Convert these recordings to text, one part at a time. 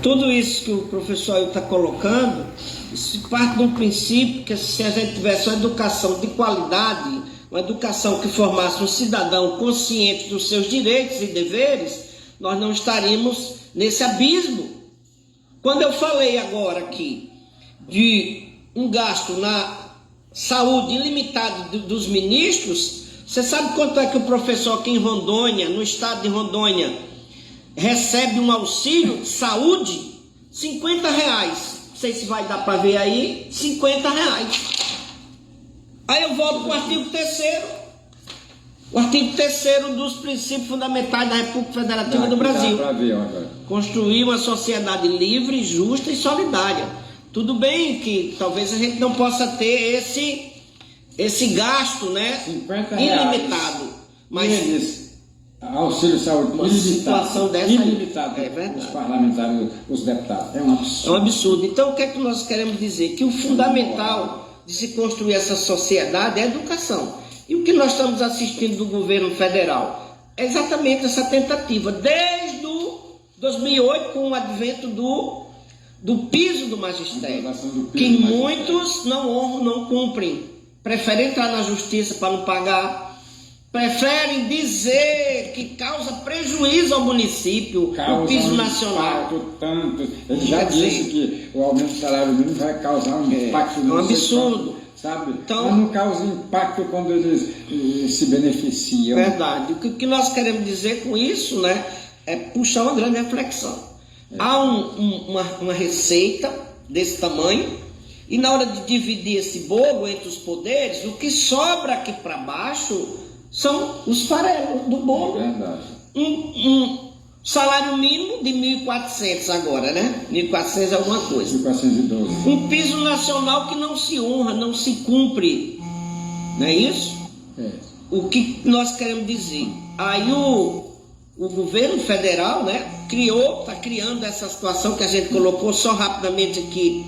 Tudo isso que o professor está colocando, isso parte de um princípio que se a gente tivesse uma educação de qualidade, uma educação que formasse um cidadão consciente dos seus direitos e deveres, nós não estaríamos nesse abismo. Quando eu falei agora aqui de um gasto na saúde ilimitado dos ministros, você sabe quanto é que o professor aqui em Rondônia, no estado de Rondônia, recebe um auxílio saúde? R$50. Não sei se vai dar para ver aí, R$50. Aí eu volto para o artigo 3º. O artigo 3º dos princípios fundamentais da República Federativa do Brasil. Construir uma sociedade livre, justa e solidária. Tudo bem que talvez a gente não possa ter esse gasto, né, ilimitado. Mas auxílio saúde uma situação dessa ilimitado, é verdade. Os parlamentares, os deputados, é um absurdo. É um absurdo. Então o que é que nós queremos dizer? Que o fundamental de se construir essa sociedade é a educação. E o que nós estamos assistindo do governo federal é exatamente essa tentativa, desde 2008, com o advento do piso do magistério, que muitos não honram, não cumprem, preferem entrar na justiça para não pagar, preferem dizer que causa prejuízo ao município, o piso nacional. Tanto. Ele já disse que o aumento do salário mínimo vai causar um impacto. É um absurdo. Sabe? Então, mas não causa impacto quando eles se beneficiam. Verdade. O que nós queremos dizer com isso, né, é puxar uma grande reflexão. Há uma receita desse tamanho, e na hora de dividir esse bolo entre os poderes, o que sobra aqui para baixo são os farelos do bolo. É verdade. Um salário mínimo de 1.400 agora, né? 1.400 alguma coisa. 1.412. Um piso nacional que não se honra, não se cumpre. Não é isso? É. O que nós queremos dizer? Aí o governo federal, né, está criando essa situação que a gente colocou só rapidamente aqui,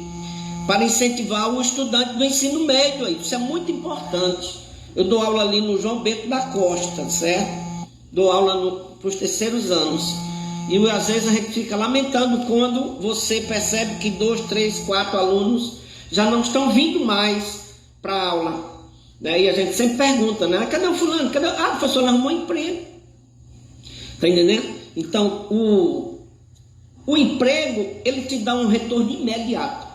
para incentivar o estudante do ensino médio. Aí. Isso é muito importante. Eu dou aula ali no João Bento da Costa, certo? Dou aula para os terceiros anos. E às vezes a gente fica lamentando quando você percebe que 2, 3, 4 alunos já não estão vindo mais para a aula. Né? E a gente sempre pergunta, né? Cadê o fulano? Cadê? Ah, o professor arrumou um emprego. Está entendendo? Então, o emprego, ele te dá um retorno imediato.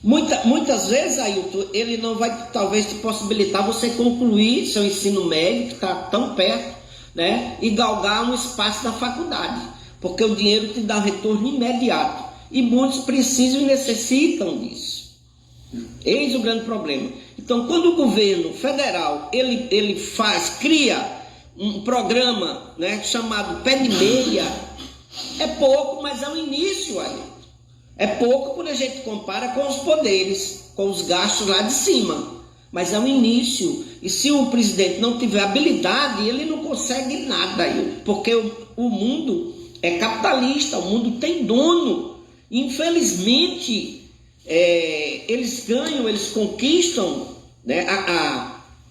Muitas vezes, Ailton, ele não vai talvez te possibilitar você concluir seu ensino médio, que está tão perto, né, e galgar um espaço da faculdade, porque o dinheiro te dá um retorno imediato, e muitos precisam e necessitam disso. Eis o grande problema. Então, quando o governo federal ele cria um programa, né, chamado Pé de Meia, é pouco, mas é um início aí. É pouco quando a gente compara com os poderes, com os gastos lá de cima. Mas é um início. E se o presidente não tiver habilidade, ele não consegue nada aí. Porque o mundo é capitalista, o mundo tem dono. Infelizmente, eles ganham, eles conquistam, né,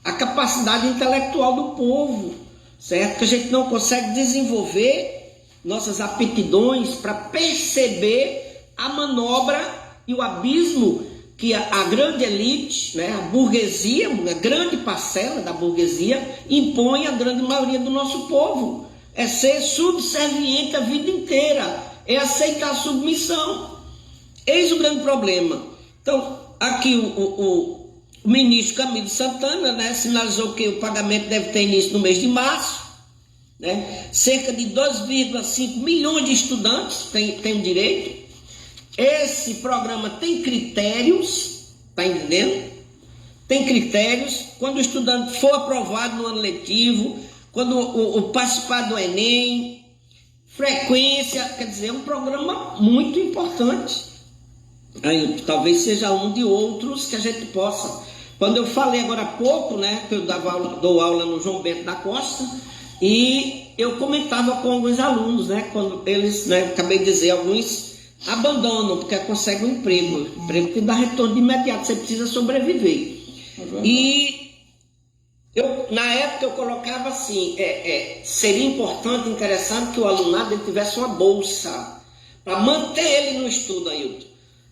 a capacidade intelectual do povo, certo? Que a gente não consegue desenvolver nossas aptidões para perceber a manobra e o abismo que a grande elite, né, a burguesia, a grande parcela da burguesia, impõe à grande maioria do nosso povo. É ser subserviente a vida inteira, é aceitar a submissão. Eis o grande problema. Então, aqui o ministro Camilo Santana, né, sinalizou que o pagamento deve ter início no mês de março. Né? Cerca de 2,5 milhões de estudantes têm o direito. Esse programa tem critérios, está entendendo? Tem critérios. Quando o estudante for aprovado no ano letivo, quando o participar do Enem, frequência, quer dizer, é um programa muito importante. Aí, talvez seja um de outros que a gente possa. Quando eu falei agora há pouco, né, que eu dou aula no João Bento da Costa, e eu comentava com alguns alunos, né, quando eles, né, acabei de dizer, alguns abandonam porque conseguem um emprego que dá retorno de imediato, você precisa sobreviver. E na época eu colocava assim, seria importante, interessante que o alunado ele tivesse uma bolsa para manter ele no estudo, Ailton.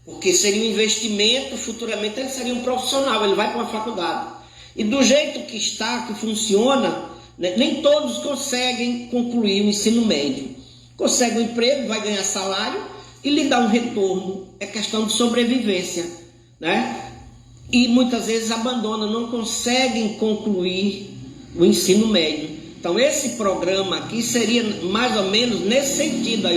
Porque seria um investimento, futuramente ele seria um profissional, ele vai para uma faculdade. E do jeito que está, que funciona, né, nem todos conseguem concluir o ensino médio. Consegue um emprego, vai ganhar salário e lhe dá um retorno. É questão de sobrevivência, né? E muitas vezes abandonam, não conseguem concluir o ensino médio. Então esse programa aqui seria mais ou menos nesse sentido,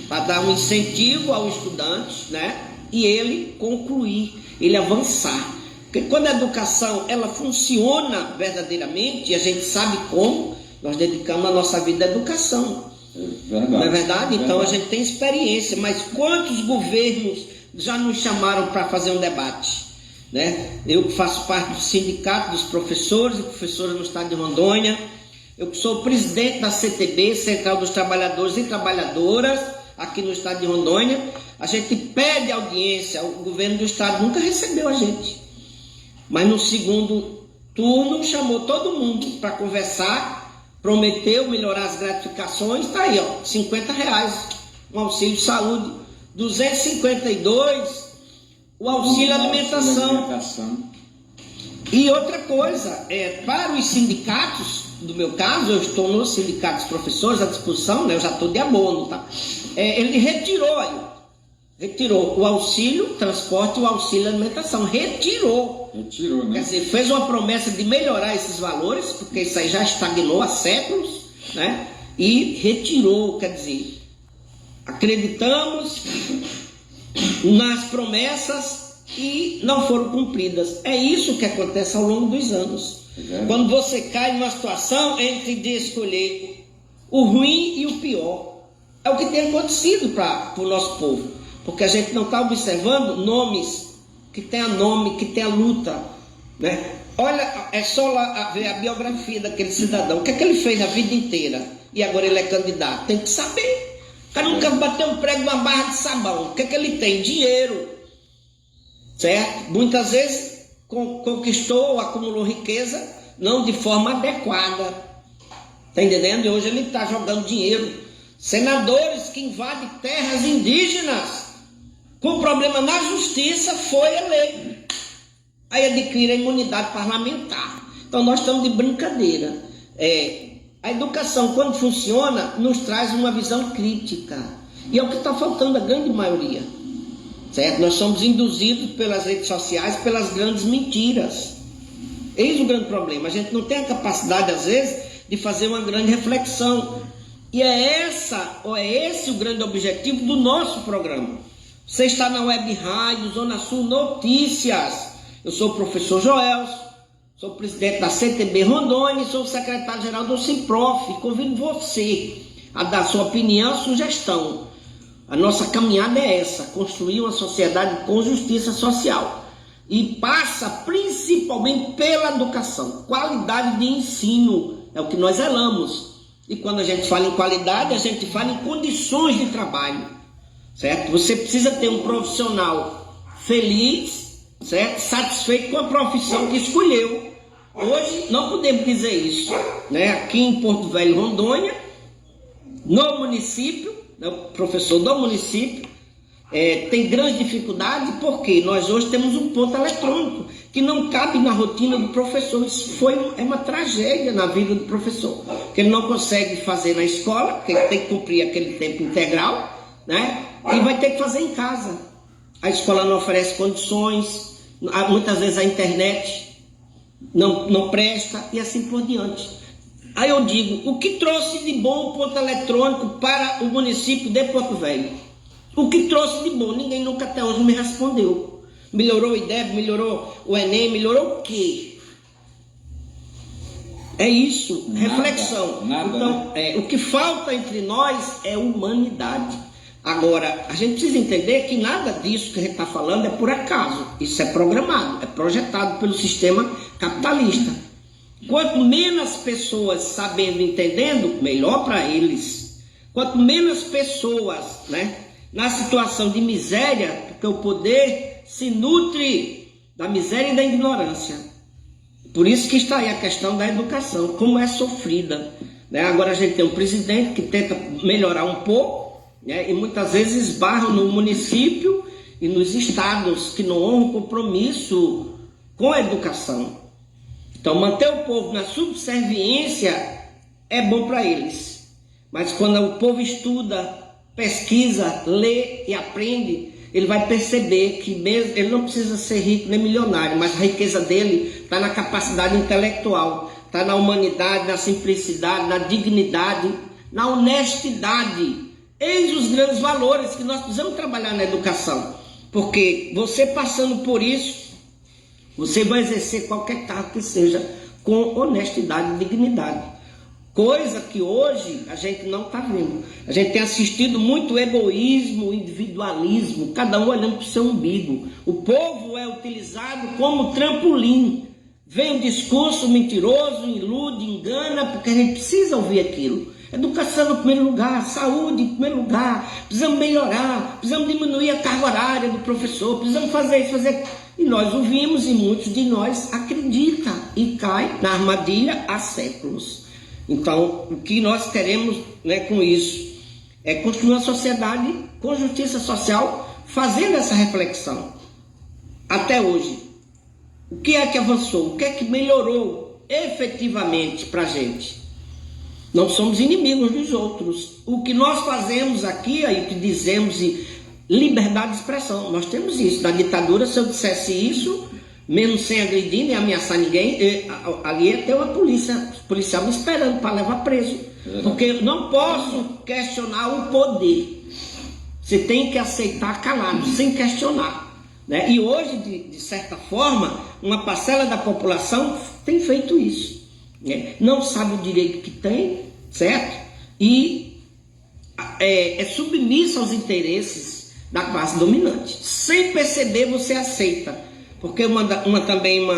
para dar um incentivo ao estudante, né? E ele concluir, ele avançar. Porque quando a educação ela funciona verdadeiramente, e a gente sabe como, nós dedicamos a nossa vida à educação. Verdade, não é verdade? Então verdade. a gente tem experiência, mas quantos governos já nos chamaram para fazer um debate? Né? Eu que faço parte do sindicato dos professores e professoras no estado de Rondônia, eu que sou presidente da CTB, Central dos Trabalhadores e Trabalhadoras, aqui no estado de Rondônia, a gente pede audiência, o governo do estado nunca recebeu a gente, mas no segundo turno chamou todo mundo para conversar, prometeu melhorar as gratificações, está aí, ó, R$50, um auxílio de saúde, 252, o auxílio alimentação. E outra coisa, para os sindicatos, no meu caso, eu estou nos sindicatos professores à disposição, né, eu já estou de abono, tá? Ele retirou o auxílio transporte e o auxílio alimentação, retirou, né? Quer dizer, fez uma promessa de melhorar esses valores, porque isso aí já estagnou há séculos, né? E retirou, quer dizer, acreditamos nas promessas e não foram cumpridas. É isso que acontece ao longo dos anos. Quando você cai numa situação entre de escolher o ruim e o pior. É o que tem acontecido para o nosso povo. Porque a gente não está observando nomes que tenham nome, que tenham luta. Né? Olha, é só lá ver a biografia daquele cidadão. O que é que ele fez a vida inteira? E agora ele é candidato. Tem que saber. O cara nunca bateu um prego numa barra de sabão. O que é que ele tem? Dinheiro. Certo? Muitas vezes conquistou, acumulou riqueza, não de forma adequada. Está entendendo? E hoje ele está jogando dinheiro. Senadores que invadem terras indígenas, com problema na justiça, foi eleito. Aí adquire a imunidade parlamentar. Então nós estamos de brincadeira. A educação, quando funciona, nos traz uma visão crítica. E é o que está faltando a grande maioria. Certo? Nós somos induzidos pelas redes sociais, pelas grandes mentiras. Eis o grande problema. A gente não tem a capacidade, às vezes, de fazer uma grande reflexão. E é esse o grande objetivo do nosso programa. Você está na Web Rádio Zona Sul Notícias. Eu sou o professor Joelson, sou presidente da CTB Rondônia e sou o secretário-geral do Simprof. Convido você a dar sua opinião, sugestão. A nossa caminhada é essa, construir uma sociedade com justiça social. E passa principalmente pela educação, qualidade de ensino, é o que nós zelamos. E quando a gente fala em qualidade, a gente fala em condições de trabalho, certo? Você precisa ter um profissional feliz, certo? Satisfeito com a profissão que escolheu. Hoje não podemos dizer isso, né? Aqui em Porto Velho, Rondônia, no município, né? O professor do município tem grande dificuldade, porque nós hoje temos um ponto eletrônico que não cabe na rotina do professor. Isso é uma tragédia na vida do professor, que ele não consegue fazer na escola, porque ele tem que cumprir aquele tempo integral, né? E vai ter que fazer em casa. A escola não oferece condições, muitas vezes a internet não presta e assim por diante. Aí eu digo, o que trouxe de bom o ponto eletrônico para o município de Porto Velho? O que trouxe de bom? Ninguém nunca até hoje me respondeu. Melhorou o IDEB, melhorou o Enem, melhorou o quê? É isso, nada, reflexão. Nada, então, né? O que falta entre nós é humanidade. Agora, a gente precisa entender que nada disso que a gente está falando é por acaso. Isso é programado, é projetado pelo sistema capitalista. Quanto menos pessoas sabendo e entendendo, melhor para eles. Quanto menos pessoas, né, na situação de miséria, porque o poder se nutre da miséria e da ignorância. Por isso que está aí a questão da educação, como é sofrida, né? Agora a gente tem um presidente que tenta melhorar um pouco, né? E muitas vezes esbarram no município e nos estados que não honram o compromisso com a educação. Então, manter o povo na subserviência é bom para eles, mas quando o povo estuda, pesquisa, lê e aprende, ele vai perceber que mesmo, ele não precisa ser rico nem milionário, mas a riqueza dele está na capacidade intelectual, está na humanidade, na simplicidade, na dignidade, na honestidade. Eis os grandes valores que nós precisamos trabalhar na educação, porque você passando por isso, você vai exercer qualquer cargo que seja com honestidade e dignidade. Coisa que hoje a gente não está vendo. A gente tem assistido muito egoísmo, individualismo, cada um olhando para o seu umbigo. O povo é utilizado como trampolim. Vem um discurso mentiroso, ilude, engana, porque a gente precisa ouvir aquilo. Educação no primeiro lugar, saúde em primeiro lugar, precisamos melhorar, precisamos diminuir a carga horária do professor, precisamos fazer isso, fazer... E nós ouvimos e muitos de nós acreditam e caem na armadilha há séculos. Então, o que nós queremos, né, com isso é construir uma sociedade com justiça social, fazendo essa reflexão. Até hoje, o que é que avançou? O que é que melhorou efetivamente para a gente? Não somos inimigos dos outros. O que nós fazemos aqui, aí que dizemos de liberdade de expressão, nós temos isso. Na ditadura, se eu dissesse isso, mesmo sem agredir nem ameaçar ninguém, ali ia ter uma policial me esperando para levar preso. Porque eu não posso questionar o poder. Você tem que aceitar calado, sem questionar, né? E hoje, de certa forma, uma parcela da população tem feito isso, né? Não sabe o direito que tem, certo? E é submissa aos interesses da classe dominante. Sem perceber, você aceita. Porque também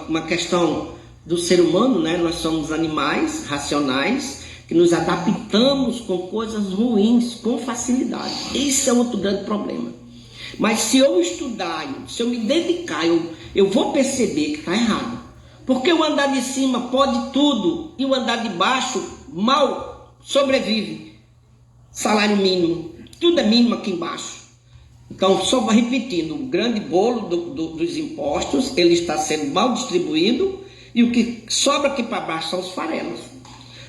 uma questão do ser humano, né? Nós somos animais racionais que nos adaptamos com coisas ruins com facilidade. Esse é outro grande problema. Mas se eu estudar, se eu me dedicar, eu vou perceber que está errado. Porque o andar de cima pode tudo e o andar de baixo mal sobrevive. Salário mínimo, tudo é mínimo aqui embaixo. Então, só repetindo, o grande bolo dos impostos, ele está sendo mal distribuído e o que sobra aqui para baixo são os farelos.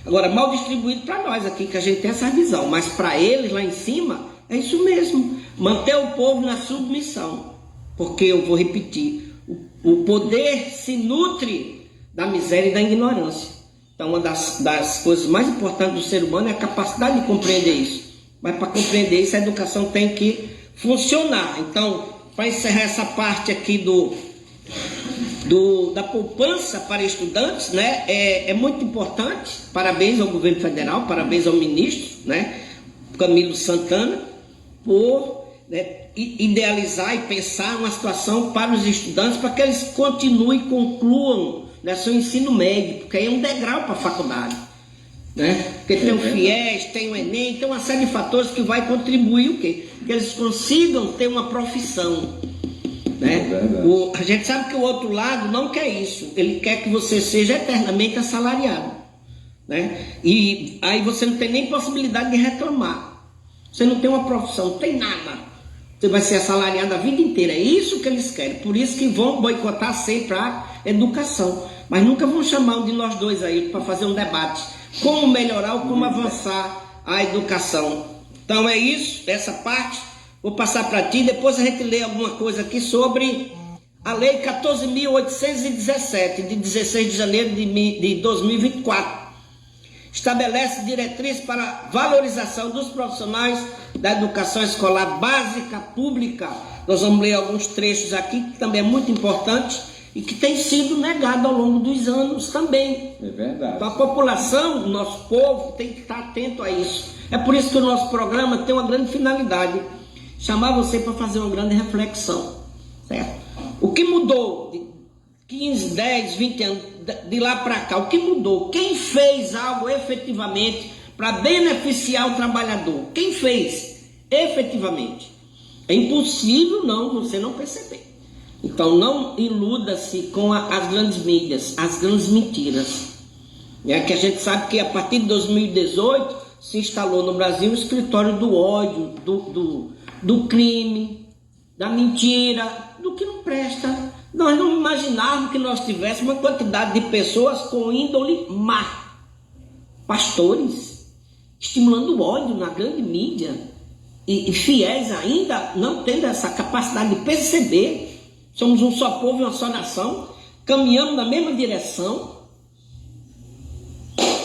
Agora, mal distribuído para nós aqui, que a gente tem essa visão, mas para eles lá em cima, é isso mesmo, manter o povo na submissão. Porque, eu vou repetir, o poder se nutre da miséria e da ignorância. Então, uma das coisas mais importantes do ser humano é a capacidade de compreender isso. Mas para compreender isso, a educação tem que funcionar. Então, para encerrar essa parte aqui da poupança para estudantes, né, é muito importante. Parabéns ao governo federal, parabéns ao ministro, né, Camilo Santana, por, né, idealizar e pensar uma situação para os estudantes, para que eles continuem e concluam, né, seu ensino médio, porque aí é um degrau para a faculdade, né? Porque tem o FIES, tem o Enem, tem uma série de fatores que vai contribuir o quê? Que eles consigam ter uma profissão, né? A gente sabe que o outro lado não quer isso, ele quer que você seja eternamente assalariado, né? E aí você não tem nem possibilidade de reclamar, você não tem uma profissão, não tem nada, você vai ser assalariado a vida inteira. É isso que eles querem, por isso que vão boicotar sempre a educação, mas nunca vão chamar um de nós dois aí para fazer um debate como melhorar ou como avançar a educação. Então é isso, essa parte. Vou passar para ti, depois a gente lê alguma coisa aqui sobre a Lei 14.817, de 16 de janeiro de 2024. Estabelece diretrizes para valorização dos profissionais da educação escolar básica pública. Nós vamos ler alguns trechos aqui, que também é muito importante, e que tem sido negado ao longo dos anos também. É verdade. Então a população, o nosso povo, tem que estar atento a isso. É por isso que o nosso programa tem uma grande finalidade, chamar você para fazer uma grande reflexão, certo? O que mudou de 15, 10, 20 anos, de lá para cá, o que mudou? Quem fez algo efetivamente para beneficiar o trabalhador? Quem fez efetivamente? É impossível você não perceber. Então não iluda-se com as grandes mídias, as grandes mentiras. É que a gente sabe que a partir de 2018 se instalou no Brasil o escritório do ódio, do crime, da mentira, do que não presta. Nós não imaginávamos que nós tivéssemos uma quantidade de pessoas com índole má. Pastores, estimulando o ódio na grande mídia. E fiéis ainda não tendo essa capacidade de perceber. Somos um só povo e uma só nação. Caminhamos na mesma direção.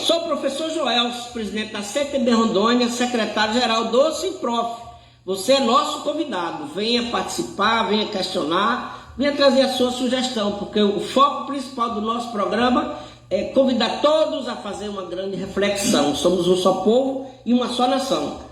Sou o professor Joel, presidente da CTB Rondônia, secretário-geral do Simprof. Você é nosso convidado. Venha participar, venha questionar, venha trazer a sua sugestão, porque o foco principal do nosso programa é convidar todos a fazer uma grande reflexão. Somos um só povo e uma só nação.